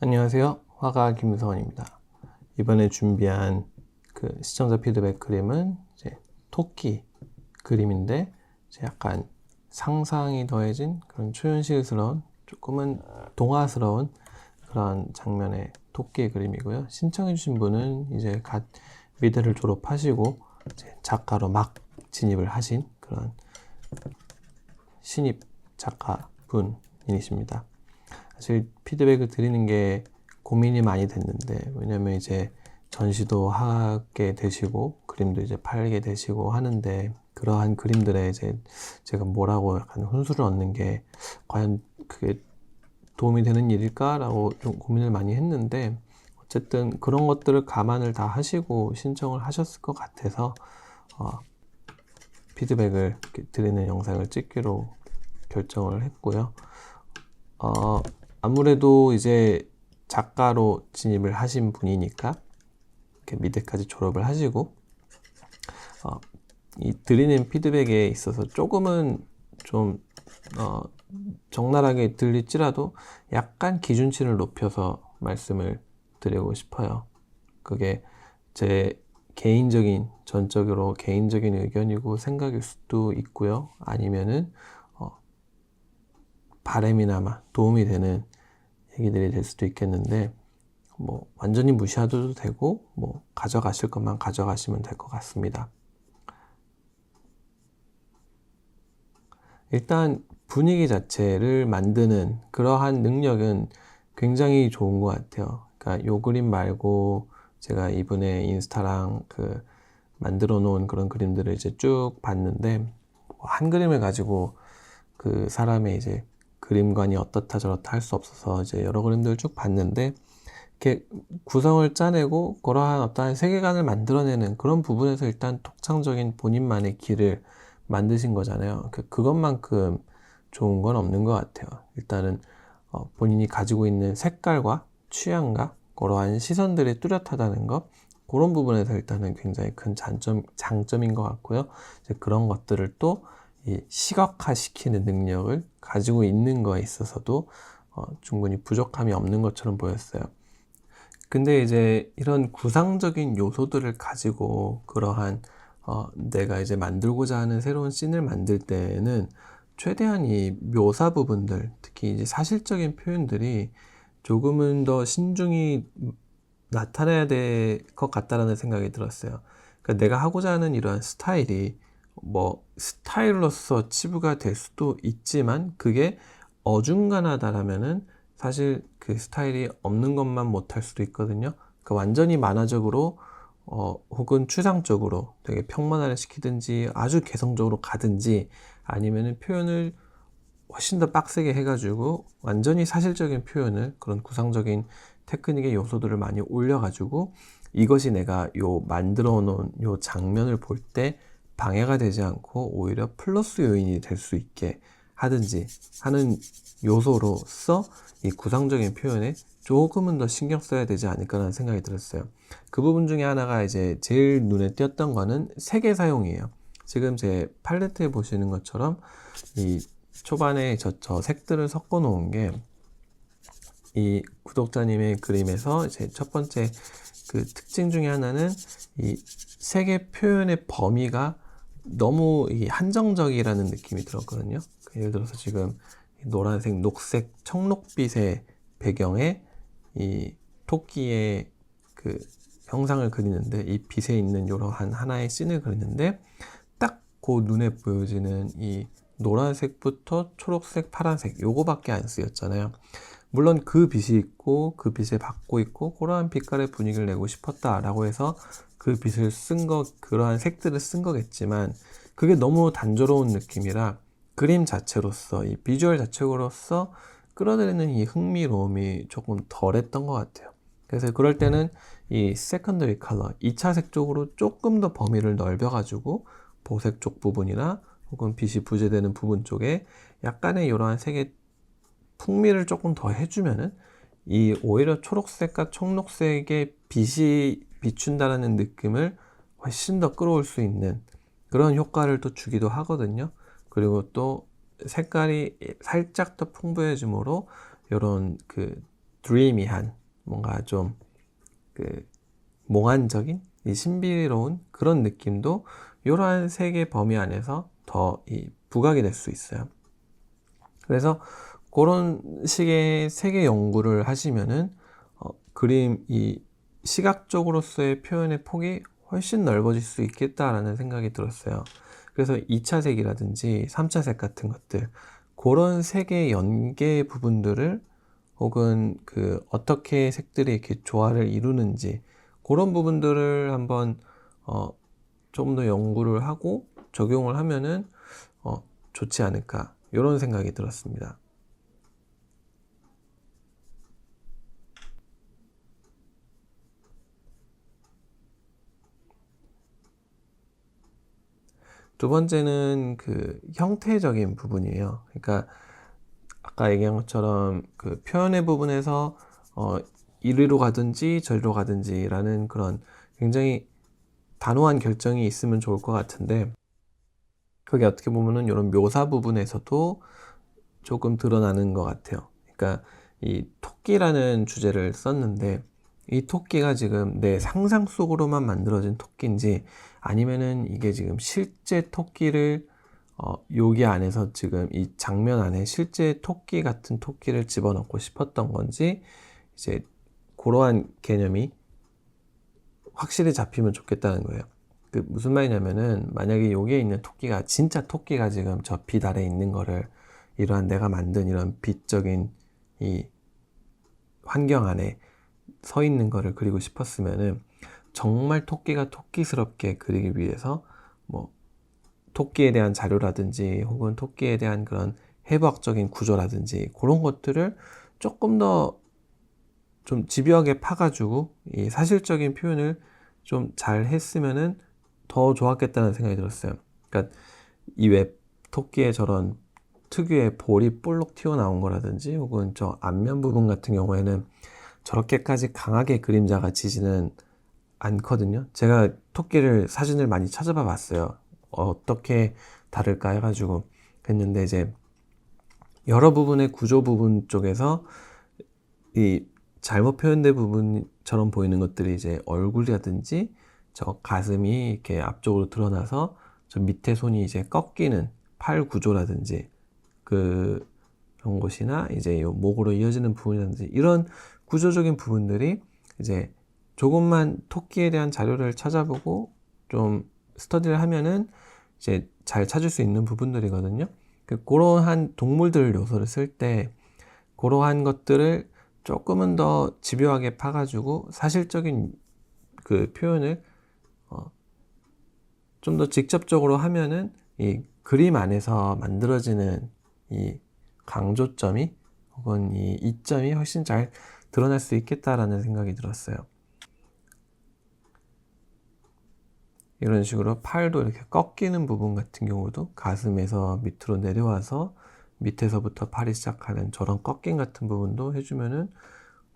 안녕하세요. 화가 김서원입니다. 이번에 준비한 시청자 피드백 그림은 이제 토끼 그림인데 이제 약간 상상이 더해진 그런 초현실스러운 조금은 동화스러운 그런 장면의 토끼 그림이고요. 신청해주신 분은 이제 갓 미대를 졸업하시고 이제 작가로 막 진입을 하신 그런 신입 작가분이십니다. 사실 피드백을 드리는 게 고민이 많이 됐는데, 왜냐면 이제 전시도 하게 되시고 그림도 이제 팔게 되시고 하는데, 그러한 그림들에 이제 제가 뭐라고 약간 훈수를 얻는 게 과연 그게 도움이 되는 일일까라고 좀 고민을 많이 했는데, 어쨌든 그런 것들을 감안을 다 하시고 신청을 하셨을 것 같아서 피드백을 드리는 영상을 찍기로 결정을 했고요. 아무래도 이제 작가로 진입을 하신 분이니까 이렇게 미대까지 졸업을 하시고 이 드리는 피드백에 있어서 조금은 좀 적나라하게 들릴지라도 약간 기준치를 높여서 말씀을 드리고 싶어요. 그게 제 개인적인, 전적으로 개인적인 의견이고 생각일 수도 있고요. 아니면은 바람이나마 도움이 되는 얘기들이 될 수도 있겠는데, 뭐 완전히 무시하셔도 되고 뭐 가져가실 것만 가져가시면 될 것 같습니다. 일단 분위기 자체를 만드는 그러한 능력은 굉장히 좋은 것 같아요. 그러니까 요 그림 말고 제가 이분의 인스타랑 만들어 놓은 그런 그림들을 이제 쭉 봤는데, 한 그림을 가지고 그 사람의 이제 그림관이 어떻다 저렇다 할 수 없어서 이제 여러 그림들을 쭉 봤는데, 이렇게 구성을 짜내고 그러한 어떠한 세계관을 만들어내는 그런 부분에서 일단 독창적인 본인만의 길을 만드신 거잖아요. 그것만큼 좋은 건 없는 것 같아요. 일단은 본인이 가지고 있는 색깔과 취향과 그러한 시선들이 뚜렷하다는 것, 그런 부분에서 일단은 굉장히 큰 장점인 것 같고요. 이제 그런 것들을 또 시각화시키는 능력을 가지고 있는 거에 있어서도 충분히 부족함이 없는 것처럼 보였어요. 근데 이제 이런 구상적인 요소들을 가지고 그러한 내가 이제 만들고자 하는 새로운 씬을 만들 때는 최대한 이 묘사 부분들, 특히 이제 사실적인 표현들이 조금은 더 신중히 나타나야 될 것 같다라는 생각이 들었어요. 그러니까 내가 하고자 하는 이러한 스타일이 뭐 스타일로서 치부가 될 수도 있지만, 그게 어중간하다라면은 사실 그 스타일이 없는 것만 못할 수도 있거든요. 그러니까 완전히 만화적으로 혹은 추상적으로 되게 평면화를 시키든지 아주 개성적으로 가든지, 아니면은 표현을 훨씬 더 빡세게 해가지고 완전히 사실적인 표현을, 그런 구상적인 테크닉의 요소들을 많이 올려가지고 이것이 내가 요 만들어 놓은 요 장면을 볼 때 방해가 되지 않고 오히려 플러스 요인이 될 수 있게 하든지 하는 요소로서 이 구상적인 표현에 조금은 더 신경 써야 되지 않을까라는 생각이 들었어요. 그 부분 중에 하나가 이제 제일 눈에 띄었던 거는 색의 사용이에요. 지금 제 팔레트에 보시는 것처럼 이 초반에 저 색들을 섞어 놓은 게, 이 구독자님의 그림에서 이제 첫 번째 그 특징 중에 하나는 이 색의 표현의 범위가 너무 한정적이라는 느낌이 들었거든요. 예를 들어서 지금 노란색, 녹색, 청록빛의 배경에 이 토끼의 그 형상을 그리는데, 이 빛에 있는 이러한 하나의 씬을 그리는데, 딱 그 눈에 보여지는 이 노란색부터 초록색, 파란색 요거밖에 안 쓰였잖아요. 물론 그 빛이 있고 그 빛을 받고 있고 그러한 빛깔의 분위기를 내고 싶었다라고 해서 그 빛을 쓴 거, 그러한 색들을 쓴 거겠지만, 그게 너무 단조로운 느낌이라 그림 자체로서, 이 비주얼 자체로서 끌어들이는 이 흥미로움이 조금 덜했던 것 같아요. 그래서 그럴 때는 이 세컨더리 컬러, 2차 색 쪽으로 조금 더 범위를 넓혀가지고 보색 쪽 부분이나 혹은 빛이 부재되는 부분 쪽에 약간의 이러한 색의 풍미를 조금 더 해주면은 이 오히려 초록색과 청록색의 빛이 비춘다는 느낌을 훨씬 더 끌어올 수 있는 그런 효과를 또 주기도 하거든요. 그리고 또 색깔이 살짝 더 풍부해짐으로 이런 드리미한, 뭔가 좀 그 몽환적인, 이 신비로운 그런 느낌도 이러한 색의 범위 안에서 더 부각이 될 수 있어요. 그래서 그런 식의 색의 연구를 하시면은 그림 이 시각적으로서의 표현의 폭이 훨씬 넓어질 수 있겠다라는 생각이 들었어요. 그래서 2차 색이라든지 3차 색 같은 것들, 그런 색의 연계 부분들을, 혹은 어떻게 색들이 이렇게 조화를 이루는지, 그런 부분들을 한번 좀 더 연구를 하고 적용을 하면은 좋지 않을까, 이런 생각이 들었습니다. 두 번째는 형태적인 부분이에요. 그러니까 아까 얘기한 것처럼 표현의 부분에서 이리로 가든지 저리로 가든지라는 그런 굉장히 단호한 결정이 있으면 좋을 것 같은데, 그게 어떻게 보면은 이런 묘사 부분에서도 조금 드러나는 것 같아요. 그러니까 이 토끼라는 주제를 썼는데, 이 토끼가 지금 내 상상 속으로만 만들어진 토끼인지, 아니면은 이게 지금 실제 토끼를 여기 안에서 지금 이 장면 안에 실제 토끼 같은 토끼를 집어넣고 싶었던 건지, 이제 그러한 개념이 확실히 잡히면 좋겠다는 거예요. 무슨 말이냐면은, 만약에 여기에 있는 토끼가 진짜 토끼가 지금 저 빛 아래에 있는 거를, 이러한 내가 만든 이런 빛적인 이 환경 안에 서 있는 거를 그리고 싶었으면은, 정말 토끼가 토끼스럽게 그리기 위해서 뭐 토끼에 대한 자료라든지, 혹은 토끼에 대한 그런 해부학적인 구조라든지, 그런 것들을 조금 더 좀 집요하게 파가지고 이 사실적인 표현을 좀 잘 했으면은 더 좋았겠다는 생각이 들었어요. 그러니까 이 왜 토끼의 저런 특유의 볼이 볼록 튀어나온 거라든지, 혹은 저 앞면 부분 같은 경우에는 저렇게까지 강하게 그림자가 지지는 않거든요. 제가 토끼를 사진을 많이 찾아봐 봤어요. 어떻게 다를까 해가지고 했는데, 이제 여러 부분의 구조 부분 쪽에서 이 잘못 표현된 부분처럼 보이는 것들이 이제 얼굴이라든지 저 가슴이 이렇게 앞쪽으로 드러나서 저 밑에 손이 이제 꺾이는 팔 구조라든지, 그런 곳이나 이제 요 목으로 이어지는 부분이라든지, 이런 구조적인 부분들이 이제 조금만 토끼에 대한 자료를 찾아보고 좀 스터디를 하면은 이제 잘 찾을 수 있는 부분들이거든요. 그러한 동물들 요소를 쓸 때 그러한 것들을 조금은 더 집요하게 파가지고 사실적인 표현을 좀 더 직접적으로 하면은 이 그림 안에서 만들어지는 이 강조점이, 혹은 이 이점이 훨씬 잘 드러날 수 있겠다라는 생각이 들었어요. 이런 식으로 팔도 이렇게 꺾이는 부분 같은 경우도 가슴에서 밑으로 내려와서 밑에서부터 팔이 시작하는 저런 꺾임 같은 부분도 해주면은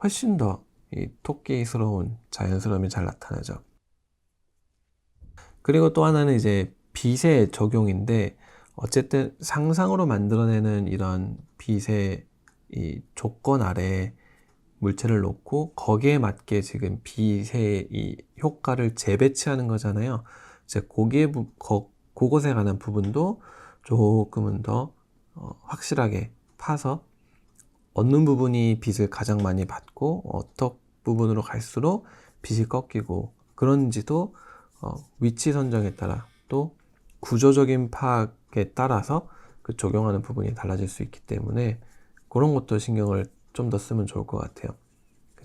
훨씬 더 이 토끼스러운 자연스러움이 잘 나타나죠. 그리고 또 하나는 이제 빛의 적용인데, 어쨌든 상상으로 만들어내는 이런 빛의 이 조건 아래 물체를 놓고 거기에 맞게 지금 빛의 이 효과를 재배치하는 거잖아요. 이제 그곳에 관한 부분도 조금은 더 확실하게 파서, 어느 부분이 빛을 가장 많이 받고 어떤 부분으로 갈수록 빛이 꺾이고 그런지도 위치 선정에 따라, 또 구조적인 파악에 따라서 적용하는 부분이 달라질 수 있기 때문에, 그런 것도 신경을 좀 더 쓰면 좋을 것 같아요.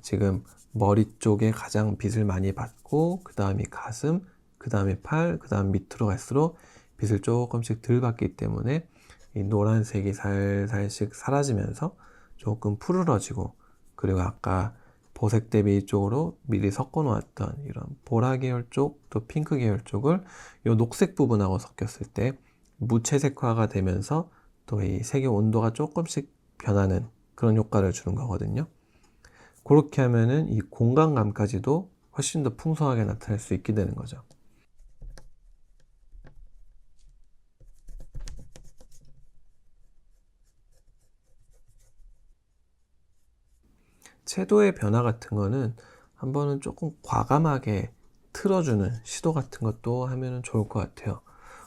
지금 머리 쪽에 가장 빛을 많이 받고, 그 다음이 가슴, 그 다음에 팔, 그 다음 밑으로 갈수록 빛을 조금씩 덜 받기 때문에 이 노란색이 살살씩 사라지면서 조금 푸르러지고, 그리고 아까 보색 대비 쪽으로 미리 섞어 놓았던 이런 보라 계열 쪽, 또 핑크 계열 쪽을 이 녹색 부분하고 섞였을 때 무채색화가 되면서 또 이 색의 온도가 조금씩 변하는 그런 효과를 주는 거거든요. 그렇게 하면은 이 공간감까지도 훨씬 더 풍성하게 나타낼 수 있게 되는 거죠. 채도의 변화 같은 거는 한번은 조금 과감하게 틀어주는 시도 같은 것도 하면은 좋을 것 같아요.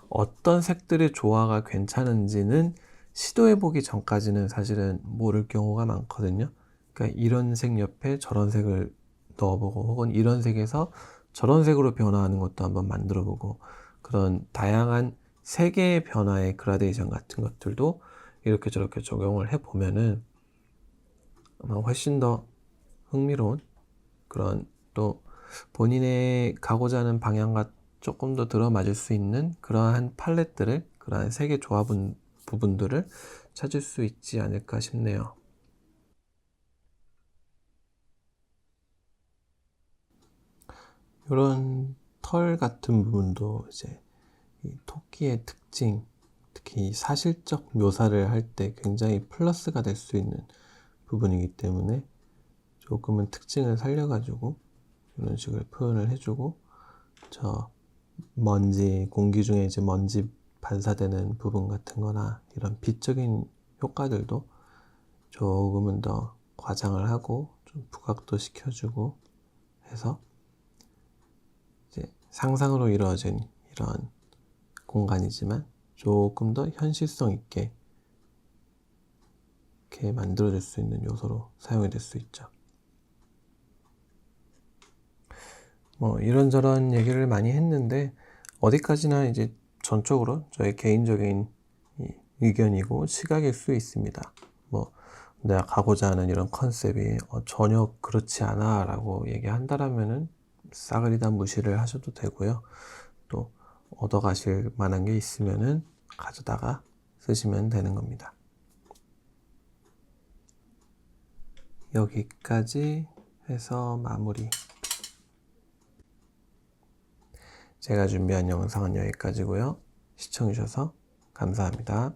어떤 색들의 조화가 괜찮은지는 시도해보기 전까지는 사실은 모를 경우가 많거든요. 그러니까 이런 색 옆에 저런 색을 넣어보고 혹은 이런 색에서 저런 색으로 변화하는 것도 한번 만들어보고 그런 다양한 색의 변화의 그라데이션 같은 것들도 이렇게 저렇게 적용을 해보면은 아마 훨씬 더 흥미로운 그런 또 본인의 가고자 하는 방향과 조금 더 들어맞을 수 있는 그러한 팔레트를 그러한 색의 조합 부분들을 찾을 수 있지 않을까 싶네요. 이런 털 같은 부분도 이제 이 토끼의 특징, 특히 사실적 묘사를 할 때 굉장히 플러스가 될 수 있는 부분이기 때문에 조금은 특징을 살려가지고 이런 식으로 표현을 해주고 저 먼지, 공기 중에 이제 먼지 반사되는 부분 같은 거나 이런 빛적인 효과들도 조금은 더 과장을 하고 좀 부각도 시켜주고 해서 이제 상상으로 이루어진 이런 공간이지만 조금 더 현실성 있게 이렇게 만들어줄 수 있는 요소로 사용이 될 수 있죠. 뭐 이런저런 얘기를 많이 했는데 어디까지나 이제 전적으로 저의 개인적인 의견이고 시각일 수 있습니다. 뭐 내가 가고자 하는 이런 컨셉이 전혀 그렇지 않아 라고 얘기한다라면은 싸그리 다 무시를 하셔도 되고요. 또 얻어 가실 만한 게 있으면은 가져다가 쓰시면 되는 겁니다. 여기까지 해서 마무리. 제가 준비한 영상은 여기까지고요. 시청해주셔서 감사합니다.